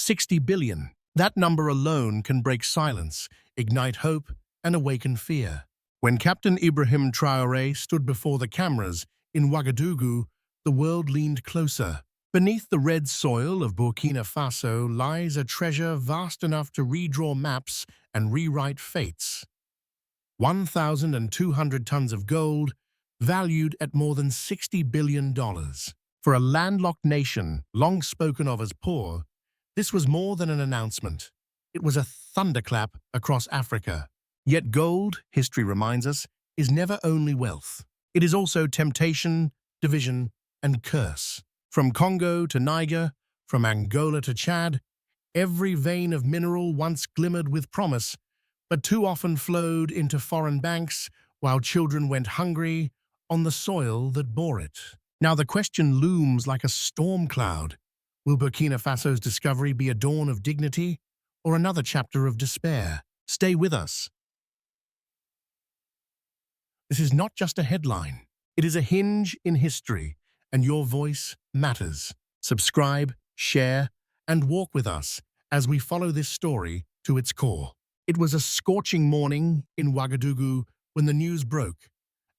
60 billion. That number alone can break silence, ignite hope, and awaken fear. When Captain Ibrahim Traoré stood before the cameras in Ouagadougou, the world leaned closer. Beneath the red soil of Burkina Faso lies a treasure vast enough to redraw maps and rewrite fates. 1,200 tons of gold, valued at more than $60 billion. For a landlocked nation, long spoken of as poor, this was more than an announcement. It was a thunderclap across Africa. Yet gold, history reminds us, is never only wealth. It is also temptation, division, and curse. From Congo to Niger, from Angola to Chad, every vein of mineral once glimmered with promise, but too often flowed into foreign banks while children went hungry on the soil that bore it. Now the question looms like a storm cloud. Will Burkina Faso's discovery be a dawn of dignity or another chapter of despair? Stay with us. This is not just a headline. It is a hinge in history, and your voice matters. Subscribe, share, and walk with us as we follow this story to its core. It was a scorching morning in Ouagadougou when the news broke,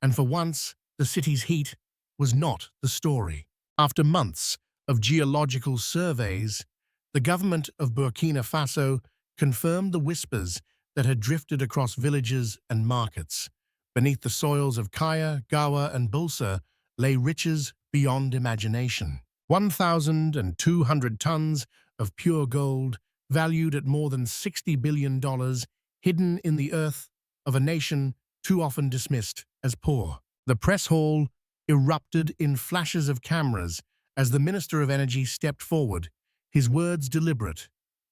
and for once, the city's heat was not the story. After months of geological surveys, the government of Burkina Faso confirmed the whispers that had drifted across villages and markets. Beneath the soils of Kaya, Gawa, and Bulsa lay riches beyond imagination. 1,200 tons of pure gold, valued at more than $60 billion, hidden in the earth of a nation too often dismissed as poor. The press hall erupted in flashes of cameras as the Minister of Energy stepped forward, his words deliberate,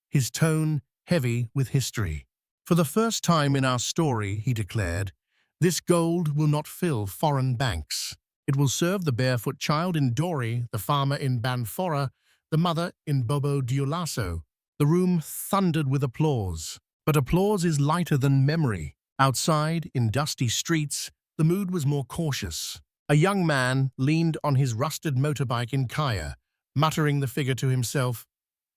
his tone heavy with history. For the first time in our story, he declared, this gold will not fill foreign banks. It will serve the barefoot child in Dori, the farmer in Banfora, the mother in Bobo Dioulasso. The room thundered with applause. But applause is lighter than memory. Outside, in dusty streets, the mood was more cautious. A young man leaned on his rusted motorbike in Kaya, muttering the figure to himself,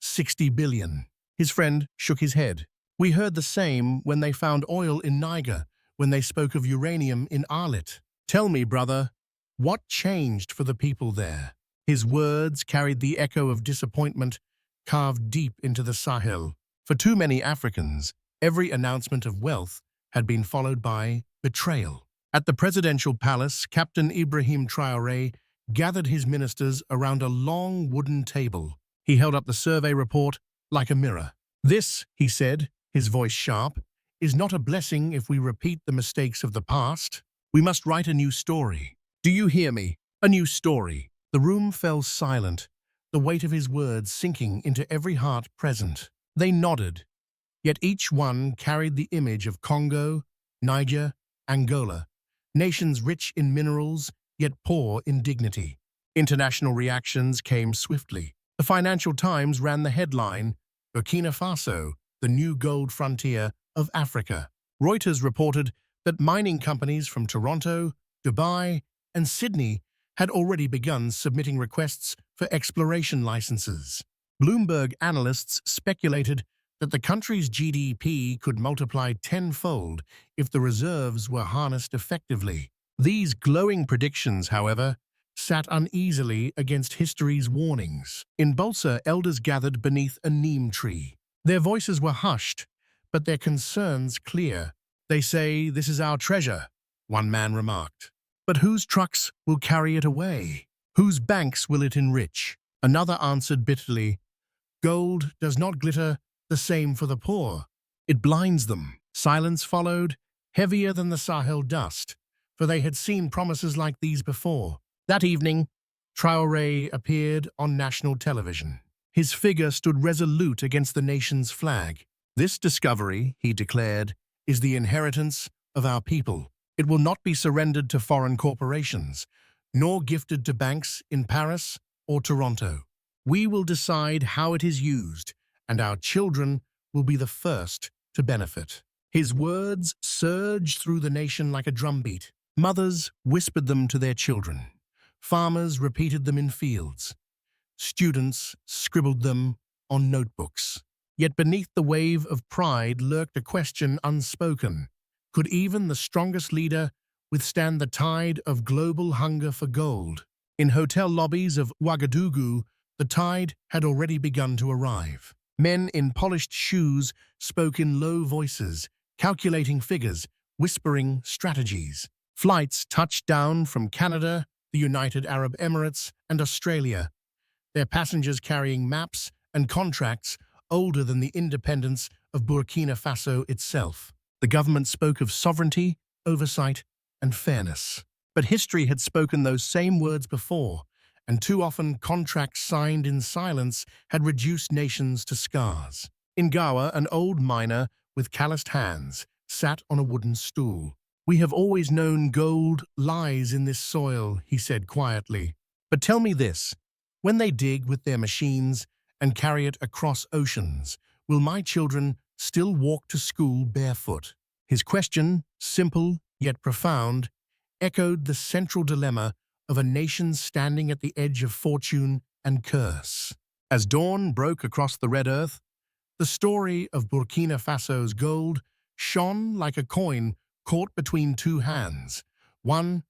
60 billion. His friend shook his head. We heard the same when they found oil in Niger, when they spoke of uranium in Arlit. Tell me, brother, what changed for the people there? His words carried the echo of disappointment carved deep into the Sahel. For too many Africans, every announcement of wealth had been followed by betrayal. At the presidential palace, Captain Ibrahim Traoré gathered his ministers around a long wooden table. He held up the survey report like a mirror. This, he said, his voice sharp, is not a blessing if we repeat the mistakes of the past. We must write a new story. Do you hear me? A new story. The room fell silent, the weight of his words sinking into every heart present. They nodded, yet each one carried the image of Congo, Niger, Angola, nations rich in minerals, yet poor in dignity. International reactions came swiftly. The Financial Times ran the headline, Burkina Faso, the new gold frontier of Africa. Reuters reported that mining companies from Toronto, Dubai, and Sydney had already begun submitting requests for exploration licenses. Bloomberg analysts speculated that the country's GDP could multiply tenfold if the reserves were harnessed effectively. These glowing predictions, however, sat uneasily against history's warnings. In Bulsa, elders gathered beneath a neem tree. Their voices were hushed, but their concerns clear. They say, this is our treasure, one man remarked. But whose trucks will carry it away? Whose banks will it enrich? Another answered bitterly, gold does not glitter the same for the poor. It blinds them. Silence followed, heavier than the Sahel dust, for they had seen promises like these before. That evening, Traoré appeared on national television. His figure stood resolute against the nation's flag. This discovery, he declared, is the inheritance of our people. It will not be surrendered to foreign corporations, nor gifted to banks in Paris or Toronto. We will decide how it is used, and our children will be the first to benefit. His words surged through the nation like a drumbeat. Mothers whispered them to their children. Farmers repeated them in fields. Students scribbled them on notebooks. Yet beneath the wave of pride lurked a question unspoken. Could even the strongest leader withstand the tide of global hunger for gold? In hotel lobbies of Ouagadougou, the tide had already begun to arrive. Men in polished shoes spoke in low voices, calculating figures, whispering strategies. Flights touched down from Canada, the United Arab Emirates, and Australia, their passengers carrying maps and contracts older than the independence of Burkina Faso itself. The government spoke of sovereignty, oversight, and fairness. But history had spoken those same words before, and too often contracts signed in silence had reduced nations to scars. In Gawa, an old miner with calloused hands sat on a wooden stool. "We have always known gold lies in this soil," he said quietly. "But tell me this, when they dig with their machines and carry it across oceans, will my children still walk to school barefoot?" His question, simple yet profound, echoed the central dilemma of a nation standing at the edge of fortune and curse. As dawn broke across the red earth, the story of Burkina Faso's gold shone like a coin caught between two hands, one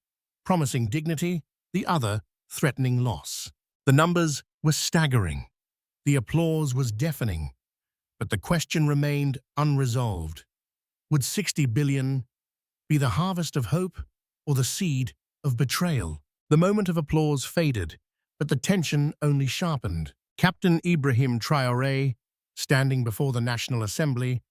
promising dignity, the other threatening loss. The numbers were staggering. The applause was deafening, but the question remained unresolved. Would 60 billion be the harvest of hope or the seed of betrayal? The moment of applause faded, but the tension only sharpened. Captain Ibrahim Traoré, standing before the National Assembly,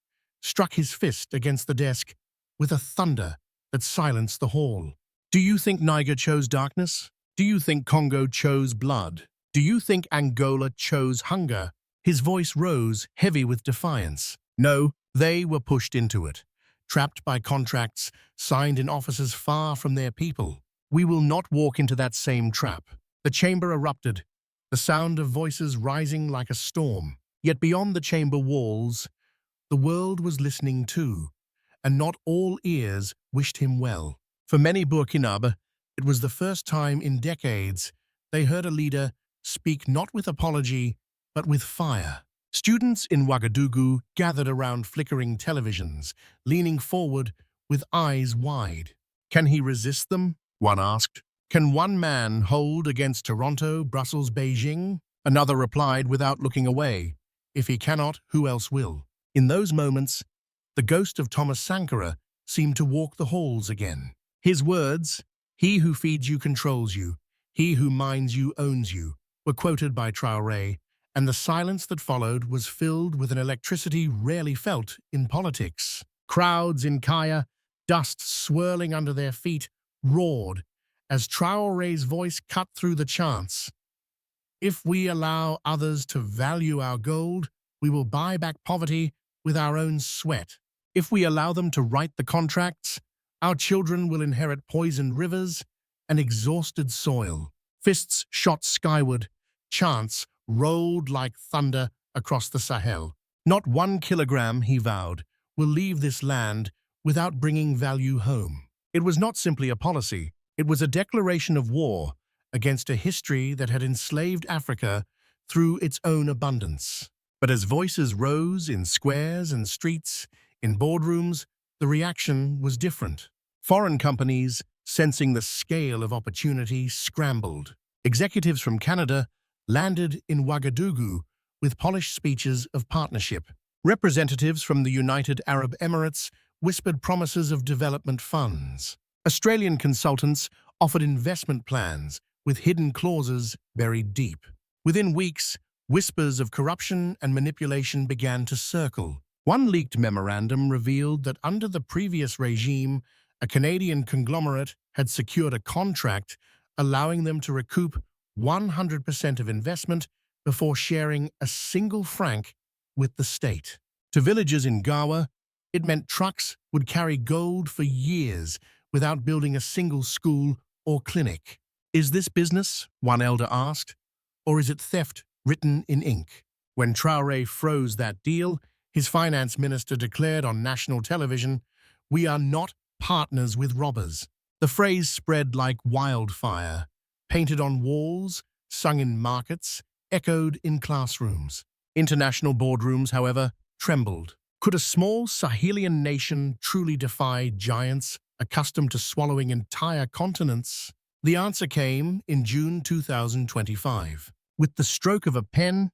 struck his fist against the desk with a thunder that silenced the hall. "Do you think Niger chose darkness? Do you think Congo chose blood? Do you think Angola chose hunger?" His voice rose, heavy with defiance. "No, they were pushed into it, trapped by contracts signed in offices far from their people. We will not walk into that same trap." The chamber erupted, the sound of voices rising like a storm. Yet beyond the chamber walls, the world was listening too, and not all ears wished him well. For many Burkinabé, it was the first time in decades they heard a leader speak not with apology, but with fire. Students in Ouagadougou gathered around flickering televisions, leaning forward with eyes wide. "Can he resist them?" one asked. "Can one man hold against Toronto, Brussels, Beijing?" Another replied without looking away, "If he cannot, who else will?" In those moments, the ghost of Thomas Sankara seemed to walk the halls again. His words, "He who feeds you controls you, he who mines you owns you," were quoted by Traoré, and the silence that followed was filled with an electricity rarely felt in politics. Crowds in Kaya, dust swirling under their feet, roared as Traoré's voice cut through the chants. "If we allow others to value our gold, we will buy back poverty with our own sweat. If we allow them to write the contracts, our children will inherit poisoned rivers and exhausted soil." Fists shot skyward, chants rolled like thunder across the Sahel. "Not 1 kilogram," he vowed, "will leave this land without bringing value home." It was not simply a policy, it was a declaration of war against a history that had enslaved Africa through its own abundance. But as voices rose in squares and streets, in boardrooms, the reaction was different. Foreign companies, sensing the scale of opportunity, scrambled. Executives from Canada landed in Ouagadougou with polished speeches of partnership. Representatives from the United Arab Emirates whispered promises of development funds. Australian consultants offered investment plans with hidden clauses buried deep. Within weeks, whispers of corruption and manipulation began to circle. One leaked memorandum revealed that under the previous regime, a Canadian conglomerate had secured a contract allowing them to recoup 100% of investment before sharing a single franc with the state. To villagers in Gawa, it meant trucks would carry gold for years without building a single school or clinic. "Is this business?" one elder asked, "or is it theft written in ink?" When Traoré froze that deal, his finance minister declared on national television, "We are not partners with robbers." The phrase spread like wildfire, painted on walls, sung in markets, echoed in classrooms. International boardrooms, however, trembled. Could a small Sahelian nation truly defy giants accustomed to swallowing entire continents? The answer came in June 2025. With the stroke of a pen,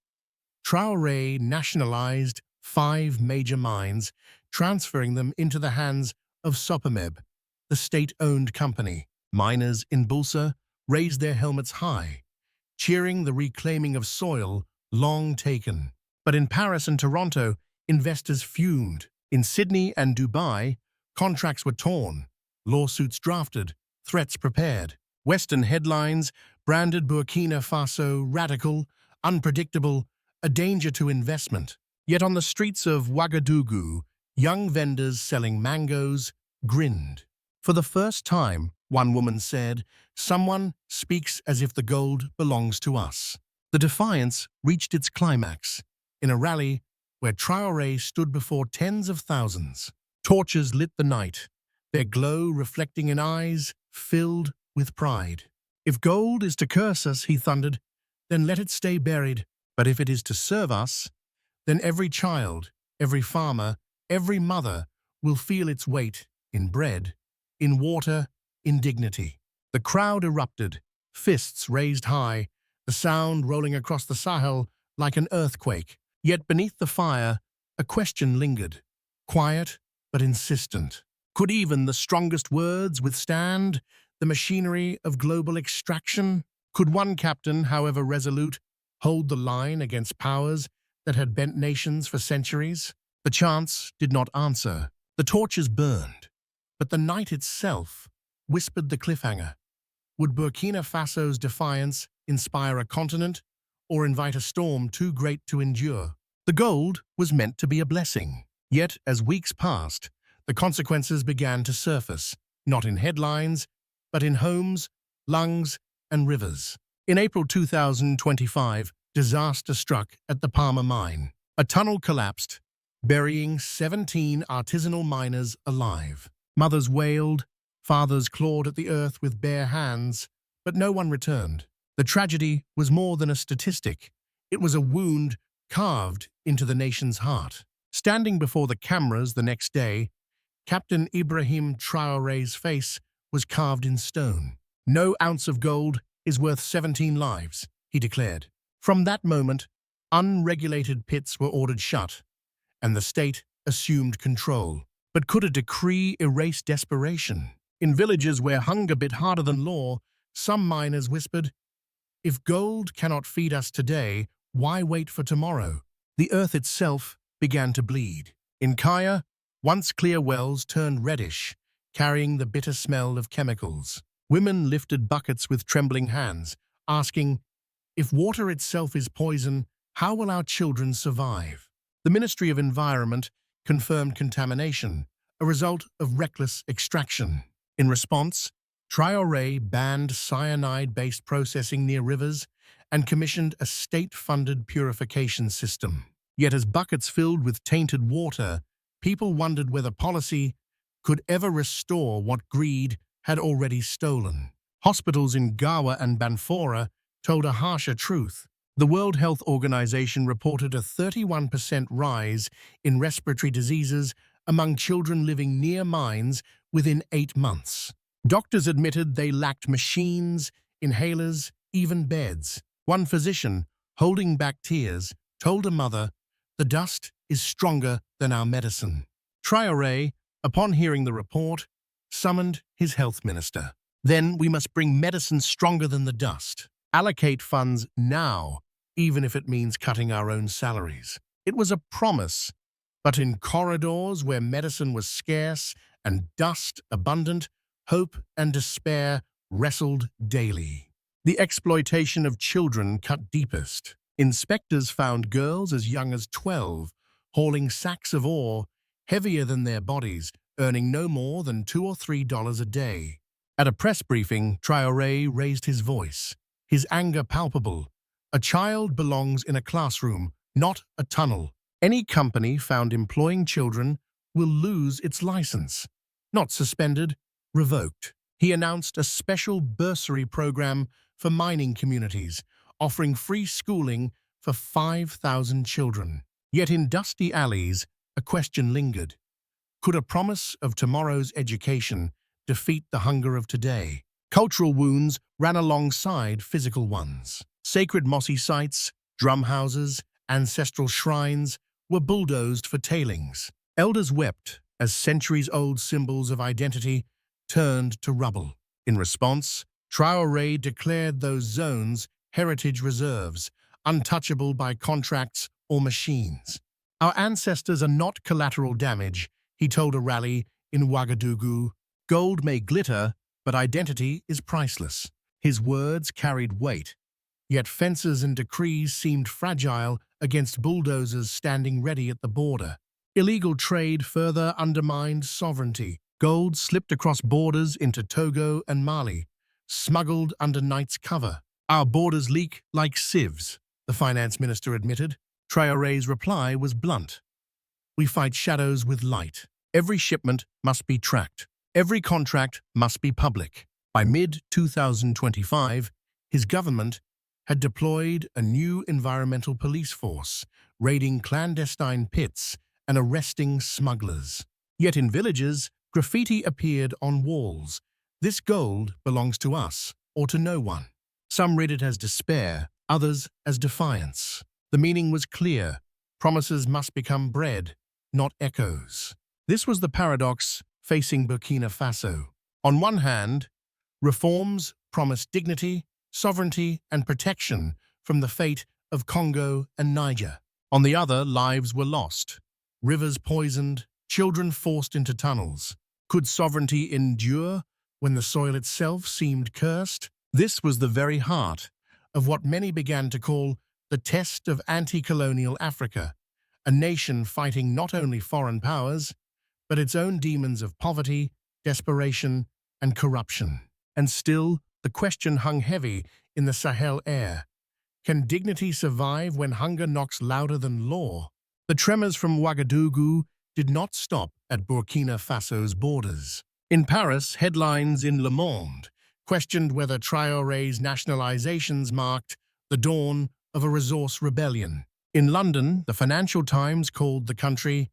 Traoré nationalized 5 major mines, transferring them into the hands of Sopameb, the state-owned company. Miners in Bulsa raised their helmets high, cheering the reclaiming of soil long taken. But in Paris and Toronto, investors fumed. In Sydney and Dubai, contracts were torn, lawsuits drafted, threats prepared. Western headlines branded Burkina Faso radical, unpredictable, a danger to investment. Yet on the streets of Ouagadougou, young vendors selling mangoes grinned. For the first time, one woman said, "Someone speaks as if the gold belongs to us." The defiance reached its climax in a rally where Traoré stood before tens of thousands. Torches lit the night, their glow reflecting in eyes filled with pride. "If gold is to curse us," he thundered, "then let it stay buried. But if it is to serve us, then every child, every farmer, every mother will feel its weight in bread, in water, in dignity." The crowd erupted, fists raised high, the sound rolling across the Sahel like an earthquake. Yet beneath the fire, a question lingered, quiet but insistent. Could even the strongest words withstand the machinery of global extraction? Could one captain, however resolute, hold the line against powers that had bent nations for centuries? The chance did not answer. The torches burned, but the night itself whispered the cliffhanger. Would Burkina Faso's defiance inspire a continent or invite a storm too great to endure? The gold was meant to be a blessing. Yet, as weeks passed, the consequences began to surface, not in headlines, but in homes, lungs, and rivers. In April 2025, disaster struck at the Palmer mine. A tunnel collapsed, burying 17 artisanal miners alive. Mothers wailed, fathers clawed at the earth with bare hands, but no one returned. The tragedy was more than a statistic. It was a wound carved into the nation's heart. Standing before the cameras the next day, Captain Ibrahim Traoré's face was carved in stone. "No ounce of gold is worth 17 lives," he declared. From that moment, unregulated pits were ordered shut, and the state assumed control. But could a decree erase desperation? In villages where hunger bit harder than law, some miners whispered, "If gold cannot feed us today, why wait for tomorrow?" The earth itself began to bleed. In Kaya, once clear wells turned reddish, carrying the bitter smell of chemicals. Women lifted buckets with trembling hands, asking, "If water itself is poison, how will our children survive?" The Ministry of Environment confirmed contamination, a result of reckless extraction. In response, Traoré banned cyanide-based processing near rivers and commissioned a state-funded purification system. Yet as buckets filled with tainted water, people wondered whether policy could ever restore what greed had already stolen. Hospitals in Gawa and Banfora told a harsher truth. The World Health Organization reported a 31% rise in respiratory diseases among children living near mines within 8 months. Doctors admitted they lacked machines, inhalers, even beds. One physician, holding back tears, told a mother, "The dust is stronger than our medicine." Traoré, upon hearing the report, summoned his health minister. "Then we must bring medicine stronger than the dust. Allocate funds now, even if it means cutting our own salaries." It was a promise, but in corridors where medicine was scarce and dust abundant, hope and despair wrestled daily. The exploitation of children cut deepest. Inspectors found girls as young as 12, hauling sacks of ore heavier than their bodies, earning no more than $2 or $3 a day. At a press briefing, Traoré raised his voice, his anger palpable. "A child belongs in a classroom, not a tunnel. Any company found employing children will lose its license. Not suspended, revoked." He announced a special bursary program for mining communities, offering free schooling for 5,000 children. Yet in dusty alleys, a question lingered. Could a promise of tomorrow's education defeat the hunger of today? Cultural wounds ran alongside physical ones. Sacred mossy sites, drum houses, ancestral shrines were bulldozed for tailings. Elders wept as centuries-old symbols of identity turned to rubble. In response, Traore declared those zones heritage reserves, untouchable by contracts or machines. Our ancestors are not collateral damage, he told a rally in Ouagadougou. Gold may glitter, but identity is priceless. His words carried weight, yet fences and decrees seemed fragile against bulldozers standing ready at the border. Illegal trade further undermined sovereignty. Gold slipped across borders into Togo and Mali, smuggled under night's cover. Our borders leak like sieves, the finance minister admitted. Traore's reply was blunt. We fight shadows with light. Every shipment must be tracked. Every contract must be public. By mid-2025, his government had deployed a new environmental police force, raiding clandestine pits and arresting smugglers. Yet in villages, graffiti appeared on walls. This gold belongs to us, or to no one. Some read it as despair, others as defiance. The meaning was clear. Promises must become bread, not echoes. This was the paradox facing Burkina Faso. On one hand, reforms promised dignity, sovereignty, and protection from the fate of Congo and Niger. On the other, lives were lost, rivers poisoned, children forced into tunnels. Could sovereignty endure when the soil itself seemed cursed? This was the very heart of what many began to call the test of anti-colonial Africa, a nation fighting not only foreign powers, but its own demons of poverty, desperation, and corruption. And still, the question hung heavy in the Sahel air. Can dignity survive when hunger knocks louder than law? The tremors from Ouagadougou did not stop at Burkina Faso's borders. In Paris, headlines in Le Monde questioned whether Traoré's nationalizations marked the dawn of a resource rebellion. In London, the Financial Times called the country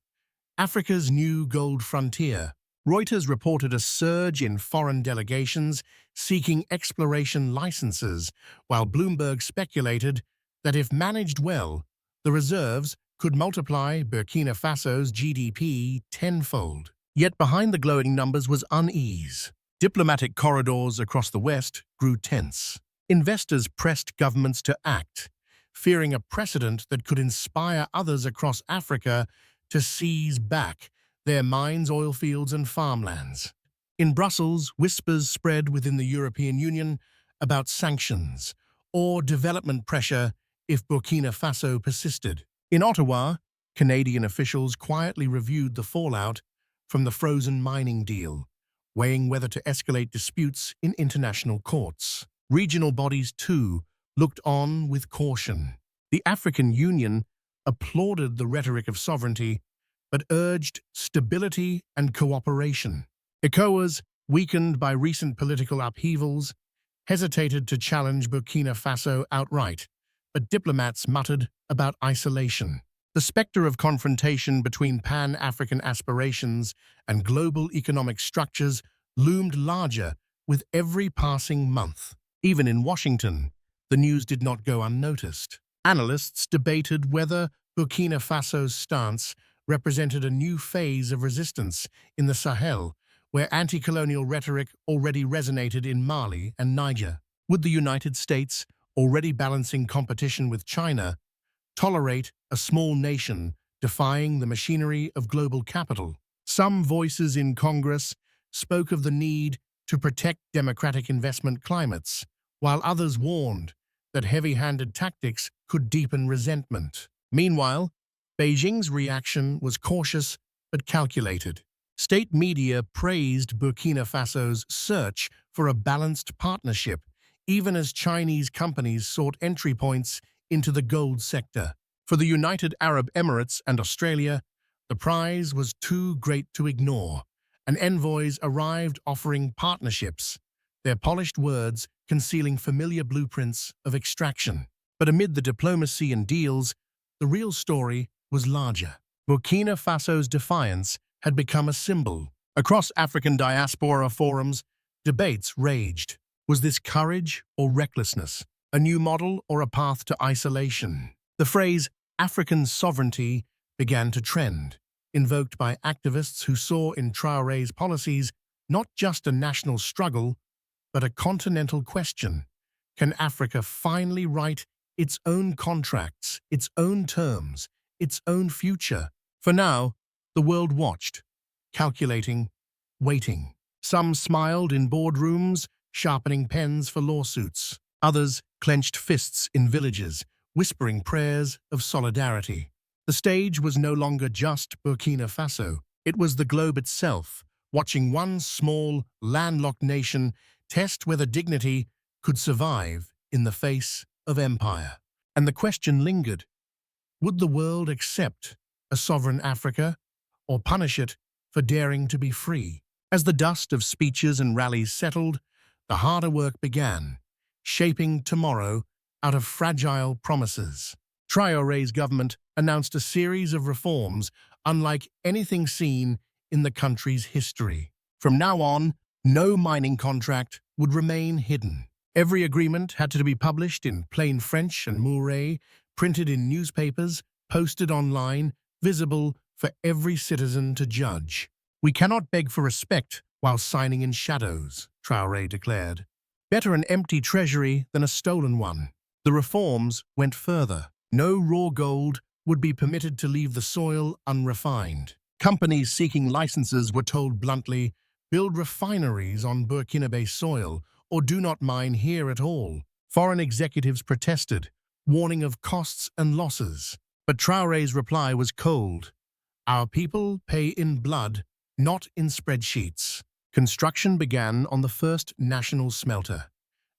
Africa's new gold frontier. Reuters reported a surge in foreign delegations seeking exploration licenses, while Bloomberg speculated that if managed well, the reserves could multiply Burkina Faso's GDP tenfold. Yet behind the glowing numbers was unease. Diplomatic corridors across the West grew tense. Investors pressed governments to act, fearing a precedent that could inspire others across Africa to seize back their mines, oil fields, and farmlands. In Brussels, whispers spread within the European Union about sanctions or development pressure if Burkina Faso persisted. In Ottawa, Canadian officials quietly reviewed the fallout from the frozen mining deal, weighing whether to escalate disputes in international courts. Regional bodies, too, looked on with caution. The African Union applauded the rhetoric of sovereignty, but urged stability and cooperation. ECOWAS, weakened by recent political upheavals, hesitated to challenge Burkina Faso outright, but diplomats muttered about isolation. The specter of confrontation between pan-African aspirations and global economic structures loomed larger with every passing month. Even in Washington, the news did not go unnoticed. Analysts debated whether Burkina Faso's stance represented a new phase of resistance in the Sahel, where anti-colonial rhetoric already resonated in Mali and Niger. Would the United States, already balancing competition with China, tolerate a small nation defying the machinery of global capital? Some voices in Congress spoke of the need to protect democratic investment climates, while others warned that heavy-handed tactics could deepen resentment. Meanwhile, Beijing's reaction was cautious but calculated. State media praised Burkina Faso's search for a balanced partnership, even as Chinese companies sought entry points into the gold sector. For the United Arab Emirates and Australia, the prize was too great to ignore, and envoys arrived offering partnerships, their polished words concealing familiar blueprints of extraction. But amid the diplomacy and deals, the real story was larger. Burkina Faso's defiance had become a symbol. Across African diaspora forums, debates raged. Was this courage or recklessness? A new model or a path to isolation? The phrase African sovereignty began to trend, invoked by activists who saw in Traoré's policies not just a national struggle, but a continental question. Can Africa finally write its own contracts, its own terms, its own future? For now, the world watched, calculating, waiting. Some smiled in boardrooms, sharpening pens for lawsuits. Others clenched fists in villages, whispering prayers of solidarity. The stage was no longer just Burkina Faso. It was the globe itself, watching one small, landlocked nation test whether dignity could survive in the face of empire. And the question lingered: would the world accept a sovereign Africa or punish it for daring to be free? As the dust of speeches and rallies settled, the harder work began, shaping tomorrow out of fragile promises. Traoré's government announced a series of reforms unlike anything seen in the country's history. From now on, no mining contract would remain hidden. Every agreement had to be published in plain French and Mouret, printed in newspapers, posted online, visible for every citizen to judge. "We cannot beg for respect while signing in shadows," Traoré declared. "Better an empty treasury than a stolen one." The reforms went further. No raw gold would be permitted to leave the soil unrefined. Companies seeking licenses were told bluntly, "Build refineries on Burkinabe soil, or do not mine here at all." Foreign executives protested, warning of costs and losses. But Traoré's reply was cold. "Our people pay in blood, not in spreadsheets." Construction began on the first national smelter,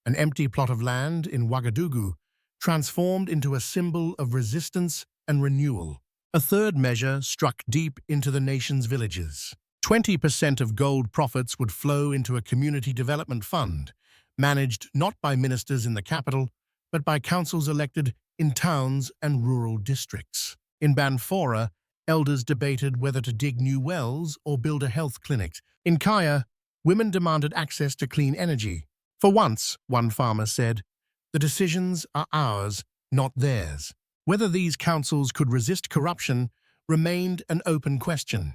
an empty plot of land in Ouagadougou, transformed into a symbol of resistance and renewal. A third measure struck deep into the nation's villages. 20% of gold profits would flow into a community development fund, managed not by ministers in the capital, but by councils elected in towns and rural districts. In Banfora, elders debated whether to dig new wells or build a health clinic. In Kaya, women demanded access to clean energy. "For once," one farmer said, "the decisions are ours, not theirs." Whether these councils could resist corruption remained an open question.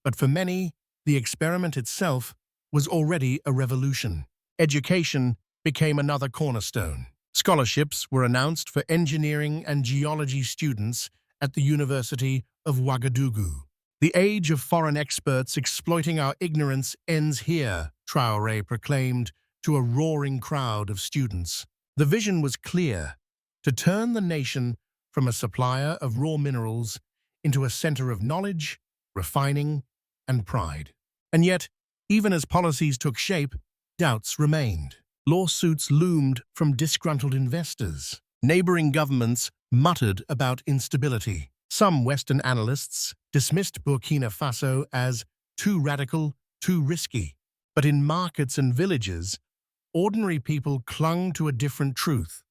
But for many, the experiment itself was already a revolution. Education became another cornerstone. Scholarships were announced for engineering and geology students at the University of Ouagadougou. "The age of foreign experts exploiting our ignorance ends here," Traoré proclaimed to a roaring crowd of students. The vision was clear: to turn the nation from a supplier of raw minerals into a center of knowledge, refining, and pride. And yet, even as policies took shape, doubts remained. Lawsuits loomed from disgruntled investors. Neighboring governments muttered about instability. Some Western analysts dismissed Burkina Faso as too radical, too risky. But in markets and villages, ordinary people clung to a different truth.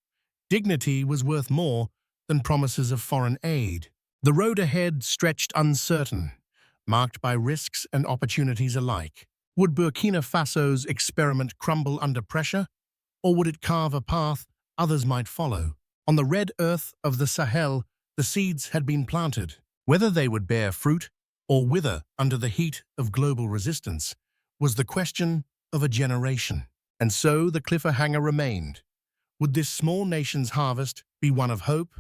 Dignity was worth more than promises of foreign aid. The road ahead stretched uncertain, marked by risks and opportunities alike. Would Burkina Faso's experiment crumble under pressure, or would it carve a path others might follow? On the red earth of the Sahel, the seeds had been planted. Whether they would bear fruit or wither under the heat of global resistance was the question of a generation. And so the cliffhanger remained. Would this small nation's harvest be one of hope,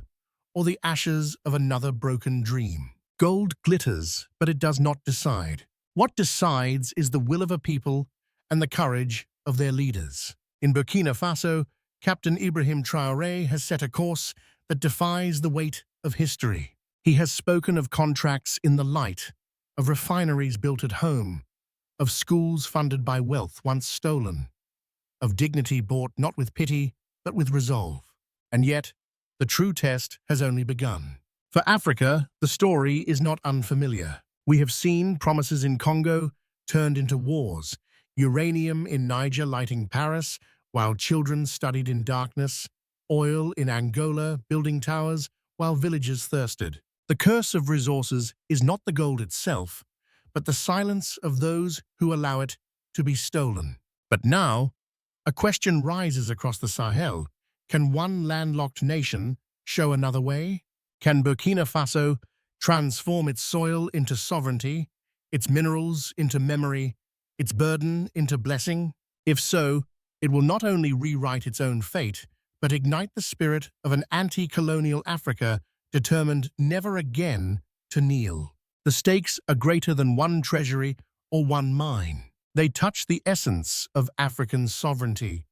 or the ashes of another broken dream? Gold glitters, but it does not decide. What decides is the will of a people and the courage of their leaders. In Burkina Faso, Captain Ibrahim Traoré has set a course that defies the weight of history. He has spoken of contracts in the light, of refineries built at home, of schools funded by wealth once stolen, of dignity bought not with pity, but with resolve. And yet, the true test has only begun. For Africa, the story is not unfamiliar. We have seen promises in Congo turned into wars, uranium in Niger lighting Paris, while children studied in darkness, oil in Angola building towers while villagers thirsted. The curse of resources is not the gold itself, but the silence of those who allow it to be stolen. But now, a question rises across the Sahel. Can one landlocked nation show another way? Can Burkina Faso transform its soil into sovereignty, its minerals into memory, its burden into blessing? If so, it will not only rewrite its own fate, but ignite the spirit of an anti-colonial Africa determined never again to kneel. The stakes are greater than one treasury or one mine. They touch the essence of African sovereignty,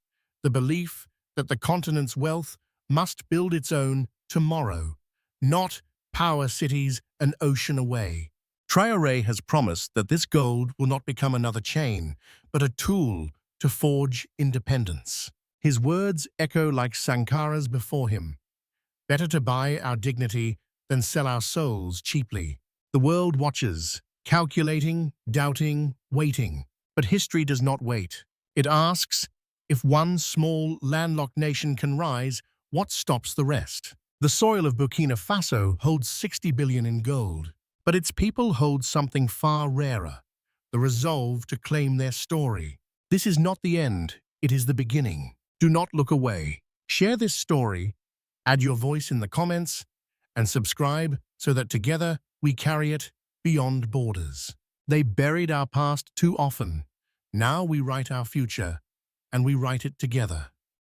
the belief that the continent's wealth must build its own tomorrow, not power cities an ocean away. Traore has promised that this gold will not become another chain, but a tool to forge independence. His words echo like Sankara's before him. Better to buy our dignity than sell our souls cheaply. The world watches, calculating, doubting, waiting. But history does not wait. It asks, if one small, landlocked nation can rise, what stops the rest? The soil of Burkina Faso holds 60 billion in gold, but its people hold something far rarer, the resolve to claim their story. This is not the end, it is the beginning. Do not look away. Share this story, add your voice in the comments, and subscribe so that together we carry it beyond borders. They buried our past too often. Now we write our future, and we write it together.